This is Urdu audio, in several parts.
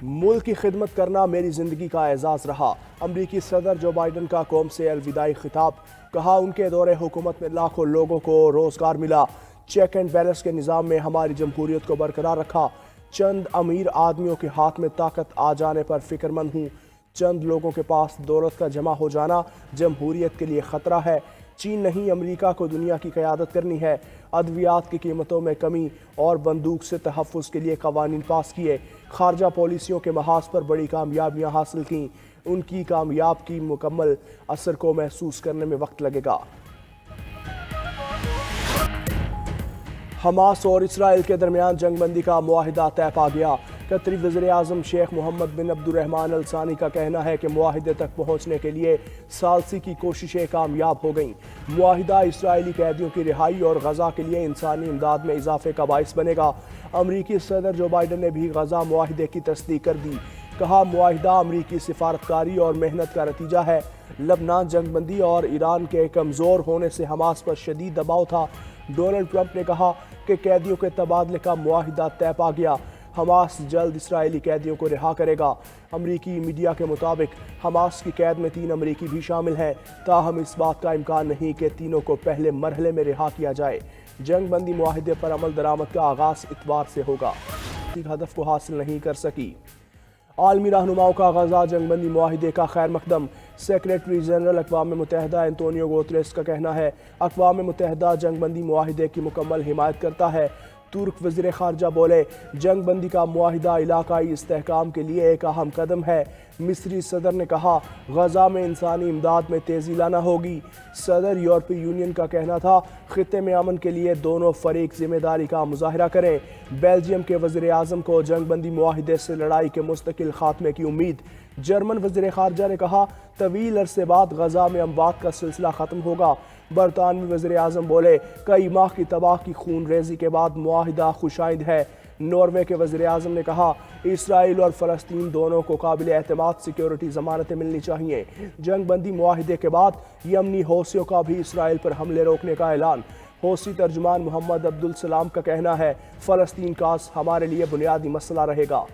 ملک کی خدمت کرنا میری زندگی کا اعزاز رہا۔ امریکی صدر جو بائیڈن کا قوم سے الوداعی خطاب۔ کہا ان کے دور حکومت میں لاکھوں لوگوں کو روزگار ملا۔ چیک اینڈ بیلنس کے نظام میں ہماری جمہوریت کو برقرار رکھا۔ چند امیر آدمیوں کے ہاتھ میں طاقت آ جانے پر فکر مند ہوں۔ چند لوگوں کے پاس دولت کا جمع ہو جانا جمہوریت کے لیے خطرہ ہے۔ چین نہیں، امریکہ کو دنیا کی قیادت کرنی ہے۔ ادویات کی قیمتوں میں کمی اور بندوق سے تحفظ کے لیے قوانین پاس کیے۔ خارجہ پالیسیوں کے محاذ پر بڑی کامیابیاں حاصل کیں۔ ان کی کامیاب کی مکمل اثر کو محسوس کرنے میں وقت لگے گا۔ حماس اور اسرائیل کے درمیان جنگ بندی کا معاہدہ طے پا گیا۔ قطری وزیر اعظم شیخ محمد بن عبد الرحمن ال ثانی کا کہنا ہے کہ معاہدے تک پہنچنے کے لیے ثالثی کی کوششیں کامیاب ہو گئیں۔ معاہدہ اسرائیلی قیدیوں کی رہائی اور غزہ کے لیے انسانی امداد میں اضافے کا باعث بنے گا۔ امریکی صدر جو بائیڈن نے بھی غزہ معاہدے کی تصدیق کر دی۔ کہا امریکہ امریکی سفارتکاری اور محنت کا نتیجہ ہے۔ لبنان جنگ بندی اور ایران کے کمزور ہونے سے حماس پر شدید دباؤ تھا۔ ڈونلڈ ٹرمپ نے کہا کہ قیدیوں کے تبادلے کا معاہدہ طے پا گیا۔ حماس جلد اسرائیلی قیدیوں کو رہا کرے گا۔ امریکی میڈیا کے مطابق حماس کی قید میں 3 امریکی بھی شامل ہیں، تاہم اس بات کا امکان نہیں کہ تینوں کو پہلے مرحلے میں رہا کیا جائے۔ جنگ بندی معاہدے پر عمل درآمد کا آغاز اتوار سے ہوگا۔ ہدف کو حاصل نہیں کر سکی۔ عالمی رہنماؤں کا غزہ جنگ بندی معاہدے کا خیر مقدم۔ سیکریٹری جنرل اقوام متحدہ انتونیو گوتریس کا کہنا ہے اقوام متحدہ جنگ بندی معاہدے کی مکمل حمایت کرتا ہے۔ ترک وزیر خارجہ بولے جنگ بندی کا معاہدہ علاقائی استحکام کے لیے ایک اہم قدم ہے۔ مصری صدر نے کہا غزہ میں انسانی امداد میں تیزی لانا ہوگی۔ صدر یورپی یونین کا کہنا تھا خطے میں امن کے لیے دونوں فریق ذمہ داری کا مظاہرہ کریں۔ بیلجیم کے وزیر اعظم کو جنگ بندی معاہدے سے لڑائی کے مستقل خاتمے کی امید۔ جرمن وزیر خارجہ نے کہا طویل عرصے بعد غزہ میں اموات کا سلسلہ ختم ہوگا۔ برطانوی وزیر اعظم بولے کئی ماہ کی تباہ کی خون ریزی کے بعد معاہدہ خوشائند ہے۔ ناروے کے وزیر اعظم نے کہا اسرائیل اور فلسطین دونوں کو قابل اعتماد سیکیورٹی ضمانتیں ملنی چاہیے۔ جنگ بندی معاہدے کے بعد یمنی حوثیوں کا بھی اسرائیل پر حملے روکنے کا اعلان۔ حوثی ترجمان محمد عبدالسلام کا کہنا ہے فلسطین کا ہمارے لیے بنیادی مسئلہ رہے گا۔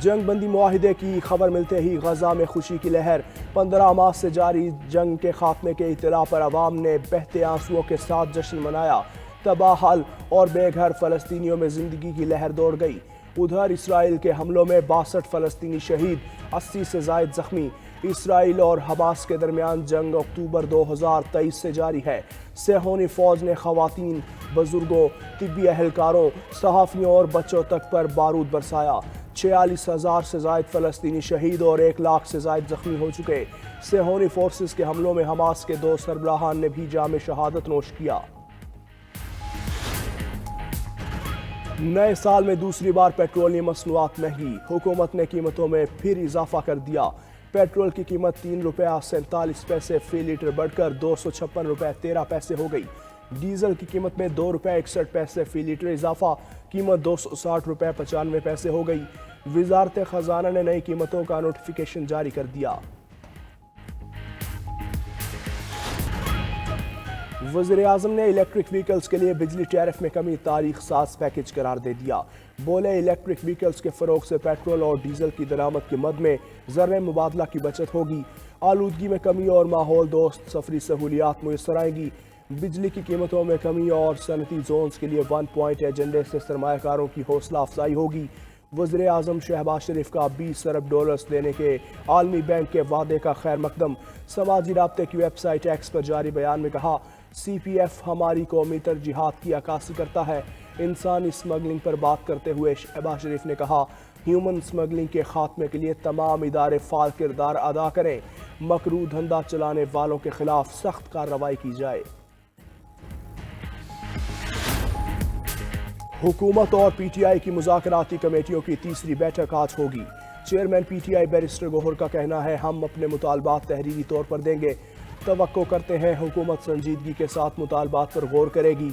جنگ بندی معاہدے کی خبر ملتے ہی غزہ میں خوشی کی لہر۔ 15 ماہ سے جاری جنگ کے خاتمے کے اطلاع پر عوام نے بہتے آنسوؤں کے ساتھ جشن منایا۔ تباہ حال اور بے گھر فلسطینیوں میں زندگی کی لہر دوڑ گئی۔ ادھر اسرائیل کے حملوں میں 62 فلسطینی شہید، 80 سے زائد زخمی۔ اسرائیل اور حماس کے درمیان جنگ اکتوبر 2023 سے جاری ہے۔ صہیونی فوج نے خواتین، بزرگوں، طبی اہلکاروں، صحافیوں اور بچوں تک پر بارود برسایا۔ 46,000 سے زائد فلسطینی شہید اور 1 لاکھ سے زائد زخمی ہو چکے۔ صہیونی فورسز کے حملوں میں حماس کے 2 سربراہان نے بھی جام شہادت نوش کیا۔ نئے سال میں دوسری بار پیٹرولیم مصنوعات مہنگی۔ حکومت نے قیمتوں میں پھر اضافہ کر دیا۔ پیٹرول کی قیمت 3 روپے 47 پیسے فی لیٹر بڑھ کر 256 روپے 13 پیسے ہو گئی۔ ڈیزل کی قیمت میں 2 روپے 61 پیسے فی لیٹر اضافہ، قیمت 260 روپے 95 پیسے ہو گئی۔ وزارت خزانہ نے نئی قیمتوں کا نوٹیفیکیشن جاری کر دیا۔ وزیر اعظم نے الیکٹرک وہیکلز کے لیے بجلی ٹیرف میں کمی تاریخ ساز پیکج قرار دے دیا۔ بولے الیکٹرک وہیکلز کے فروغ سے پیٹرول اور ڈیزل کی درآمد کی مد میں زر مبادلہ کی بچت ہوگی، آلودگی میں کمی اور ماحول دوست سفری سہولیات میسر آئیں گی۔ بجلی کی قیمتوں میں کمی اور صنعتی زونز کے لیے 1 پوائنٹ ایجنڈے سے سرمایہ کاروں کی حوصلہ افزائی ہوگی۔ وزیر اعظم شہباز شریف کا 20 ارب ڈالرز دینے کے عالمی بینک کے وعدے کا خیر مقدم۔ سماجی رابطے کی ویب سائٹ ایکس پر جاری بیان میں کہا سی پی ایف ہماری قومی ترجیحات کی عکاسی کرتا ہے۔ انسانی اسمگلنگ پر بات کرتے ہوئے شہباز شریف نے کہا ہیومن اسمگلنگ کے خاتمے کے لیے تمام ادارے فعال کردار ادا کریں، مکروہ دھندا چلانے والوں کے خلاف سخت کارروائی کی جائے۔ حکومت اور پی ٹی آئی کی مذاکراتی کمیٹیوں کی تیسری بیٹھک آج ہوگی۔ Chairman P T I barrister Gohar کا کہنا ہے ہم اپنے مطالبات تحریری طور پر دیں گے۔ توقع کرتے ہیں حکومت سنجیدگی کے ساتھ مطالبات پر غور کرے گی۔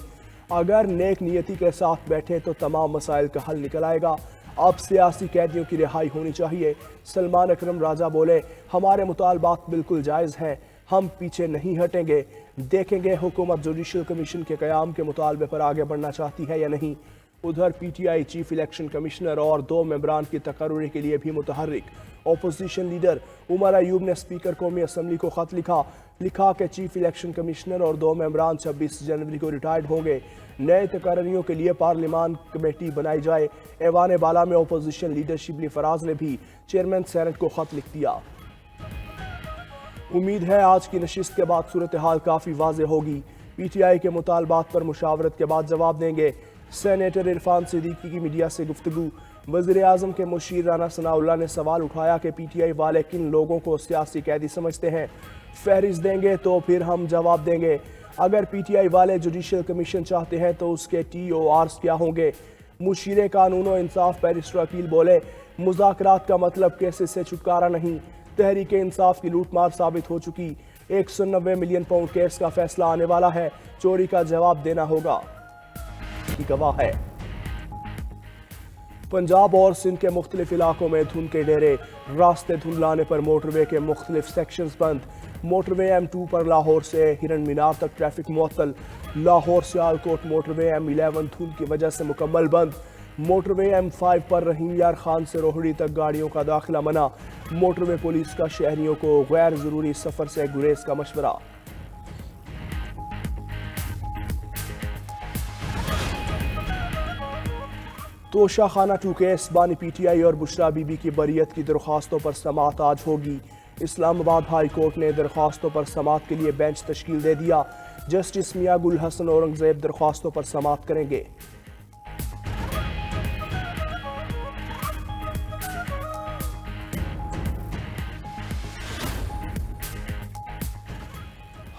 اگر نیک نیتی کے ساتھ بیٹھے تو تمام مسائل کا حل نکل آئے گا۔ اب سیاسی قیدیوں کی رہائی ہونی چاہیے۔ سلمان اکرم راجہ بولے ہمارے مطالبات بالکل جائز ہیں، ہم پیچھے نہیں ہٹیں گے، دیکھیں گے حکومت جوڈیشل کمیشن کے قیام کے مطالبے پر آگے بڑھنا چاہتی ہے یا نہیں۔ ادھر پی ٹی آئی چیف الیکشن کمشنر اور 2 ممبران کی تقرری کے لیے بھی متحرک۔ اپوزیشن لیڈر عمر ایوب نے اسپیکر قومی اسمبلی کو خط لکھا کہ چیف الیکشن کمشنر اور 2 ممبران 26 جنوری کو ریٹائرڈ ہوں گے۔ نئے تقرریوں کے لیے پارلیمان کمیٹی بنائی جائے۔ ایوان بالا میں اپوزیشن لیڈر شبلی فراز نے بھی چیئرمین سینٹ کو خط لکھ دیا۔ امید ہے آج کی نشست کے بعد صورتحال کافی واضح ہوگی۔ پی ٹی آئی کے مطالبات پر مشاورت کے بعد جواب دیں گے۔ سینیٹر عرفان صدیقی کی میڈیا سے گفتگو۔ وزیر اعظم کے مشیر رانا ثناء اللہ نے سوال اٹھایا کہ پی ٹی آئی والے کن لوگوں کو سیاسی قیدی سمجھتے ہیں؟ فہرست دیں گے تو پھر ہم جواب دیں گے۔ اگر پی ٹی آئی والے جوڈیشل کمیشن چاہتے ہیں تو اس کے ٹی او آرز کیا ہوں گے؟ مشیر قانون و انصاف بیرسٹر عقیل بولے، مذاکرات کا مطلب کیسز سے چھٹکارا نہیں، تحریک انصاف کی لوٹ مار ثابت ہو چکی۔ 190 ملین پاؤنڈ کیس کا فیصلہ آنے والا ہے، چوری کا جواب دینا ہوگا، گواہ ہے۔ پنجاب اور سندھ کے مختلف علاقوں میں دھند کے ڈیرے، راستے دھند لانے پر موٹر وے کے مختلف سیکشنز بند۔ موٹر وے M2 پر لاہور سے ہرن مینار تک ٹریفک معطل۔ لاہور سیالکوٹ موٹر وے M11 دھند کی وجہ سے مکمل بند۔ موٹر وے M5 پر رحیم یار خان سے روہڑی تک گاڑیوں کا داخلہ منع۔ موٹر وے پولیس کا شہریوں کو غیر ضروری سفر سے گریز کا مشورہ۔ توشہ خانہ 2 کیس، بانی پی ٹی آئی اور بشرا بی بی کی بریت کی درخواستوں پر سماعت آج ہوگی۔ اسلام آباد ہائی کورٹ نے درخواستوں پر سماعت کے لیے بینچ تشکیل دے دیا۔ جسٹس میاں گل حسن اورنگزیب درخواستوں پر سماعت کریں گے۔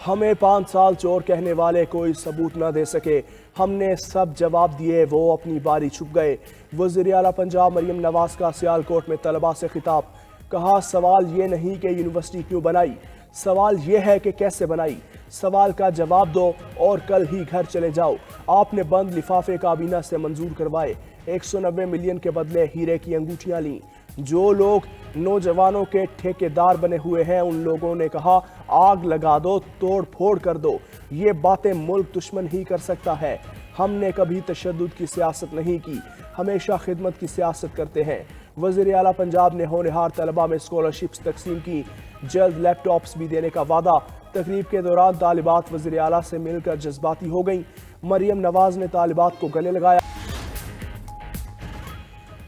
ہمیں 5 سال چور کہنے والے کوئی ثبوت نہ دے سکے، ہم نے سب جواب دیے، وہ اپنی باری چھپ گئے۔ وزیر اعلیٰ پنجاب مریم نواز کا سیالکوٹ میں طلباء سے خطاب، کہا سوال یہ نہیں کہ یونیورسٹی کیوں بنائی، سوال یہ ہے کہ کیسے بنائی، سوال کا جواب دو اور کل ہی گھر چلے جاؤ۔ آپ نے بند لفافے کابینہ سے منظور کروائے، 190 ملین کے بدلے ہیرے کی انگوٹھیاں لیں۔ جو لوگ نوجوانوں کے ٹھیکیدار بنے ہوئے ہیں ان لوگوں نے کہا آگ لگا دو، توڑ پھوڑ کر دو، یہ باتیں ملک دشمن ہی کر سکتا ہے۔ ہم نے کبھی تشدد کی سیاست نہیں کی، ہمیشہ خدمت کی سیاست کرتے ہیں۔ وزیر اعلیٰ پنجاب نے ہونہار طلباء میں اسکالرشپس تقسیم کی، جلد لیپ ٹاپس بھی دینے کا وعدہ۔ تقریب کے دوران طالبات وزیر اعلیٰ سے مل کر جذباتی ہو گئیں۔ مریم نواز نے طالبات کو گلے لگایا۔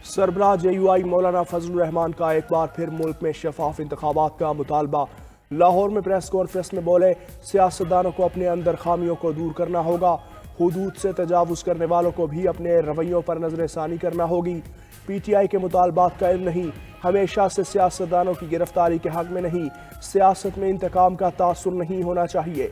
سربراہ JUI مولانا فضل الرحمان کا ایک بار پھر ملک میں شفاف انتخابات کا مطالبہ۔ لاہور میں پریس کانفرنس میں بولے، سیاستدانوں کو اپنے اندر خامیوں کو دور کرنا ہوگا، حدود سے تجاوز کرنے والوں کو بھی اپنے رویوں پر نظر ثانی کرنا ہوگی۔ PTI کے مطالبات کا علم نہیں، ہمیشہ سے سیاستدانوں کی گرفتاری کے حق میں نہیں، سیاست میں انتقام کا تاثر نہیں ہونا چاہیے۔